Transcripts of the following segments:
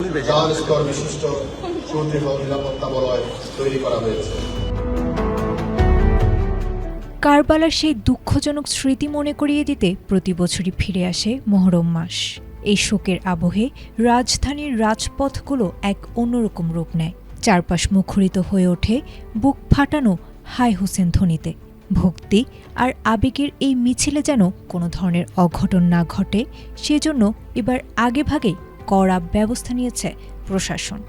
4 স্তর বিশিষ্ট সুদৃঢ় নিরাপত্তা বলয় তৈরি করা হয়েছে। কারবালার সেই দুঃখজনক স্মৃতি মনে করিয়ে দিতে প্রতি বছরই ফিরে আসে মুহররম মাস। এই শোকের আবহে রাজধানীর রাজপথগুলো এক অন্যরকম রূপ নেয়। চারপাশ মুখরিত হয়ে ওঠে বুক ফাটানো হায় হোসেন ধ্বনিতে। ভক্তি আর আবেগের এই মিছিলে যেন কোনো ধরনের অঘটন না ঘটে, সেজন্য এবার আগেভাগেই কড়া ব্যবস্থা নিয়েছে প্রশাসন।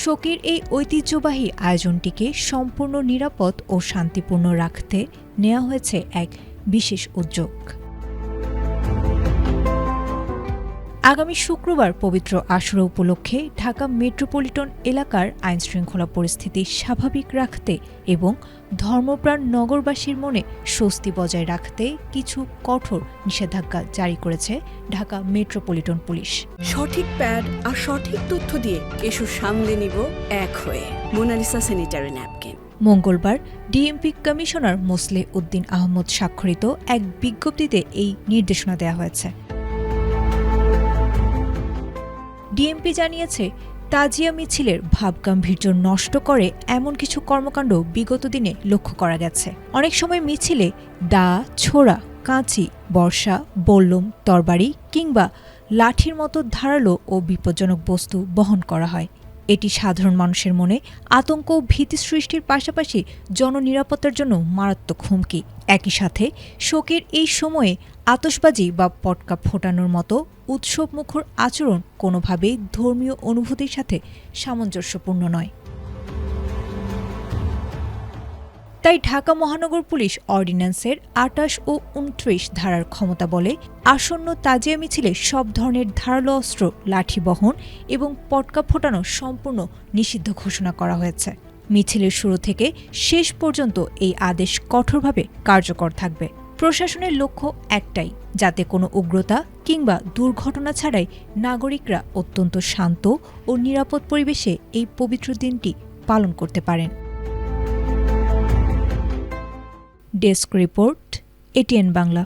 শোকের এই ঐতিহ্যবাহী আয়োজনটিকে সম্পূর্ণ নিরাপদ ও শান্তিপূর্ণ রাখতে নেওয়া হয়েছে এক বিশেষ উদ্যোগ। আগামী শুক্রবার পবিত্র আশুরা উপলক্ষে ঢাকা মেট্রোপলিটন এলাকার আইনশৃঙ্খলা পরিস্থিতি স্বাভাবিক রাখতে এবং ধর্মপ্রাণ নগরবাসীর মনে স্বস্তি বজায় রাখতে কিছু কঠোর নিষেধাজ্ঞা জারি করেছে ঢাকা মেট্রোপলিটন পুলিশ। সঠিক প্যাড আর সঠিক তথ্য দিয়ে এসব সামলে নিব এক হয়ে। Monalisa sanitary napkin. মঙ্গলবার ডিএমপি কমিশনার মোসলেহ উদ্দিন আহমদ স্বাক্ষরিত এক বিজ্ঞপ্তিতে এই নির্দেশনা দেওয়া হয়েছে। ডিএমপি জানিয়েছে, তাজিয়া মিছিলের ভাবগাম্ভীর্য নষ্ট করে এমন কিছু কর্মকাণ্ড বিগত দিনে লক্ষ্য করা গেছে। অনেক সময় মিছিলে দা, ছোরা, কাঁচি, বর্ষা, বল্লম, তরবারি কিংবা লাঠির মতো ধারালো ও বিপজ্জনক বস্তু বহন করা হয়। এটি সাধারণ মানুষের মনে আতঙ্ক ও ভীতি সৃষ্টির পাশাপাশি জননিরাপত্তার জন্য মারাত্মক হুমকি। একই সাথে শোকের এই সময়ে আতশবাজি বা পটকা ফোটানোর মতো উৎসবমুখর আচরণ কোনোভাবেই ধর্মীয় অনুভূতির সাথে সামঞ্জস্যপূর্ণ নয়। তাই ঢাকা মহানগর পুলিশ অর্ডিন্যান্সের ২৮ ও ২৯ ধারার ক্ষমতা বলে আসন্ন তাজিয়া মিছিলে সব ধরনের ধারালো অস্ত্র, লাঠি বহন এবং পটকা ফোটানো সম্পূর্ণ নিষিদ্ধ ঘোষণা করা হয়েছে। মিছিলের শুরু থেকে শেষ পর্যন্ত এই আদেশ কঠোরভাবে কার্যকর থাকবে। প্রশাসনের লক্ষ্য একটাই, যাতে কোনো উগ্রতা কিংবা দুর্ঘটনা ছাড়াই নাগরিকরা অত্যন্ত শান্ত ও নিরাপদ পরিবেশে এই পবিত্র দিনটি পালন করতে পারেন। Desk report, ATN Bangla.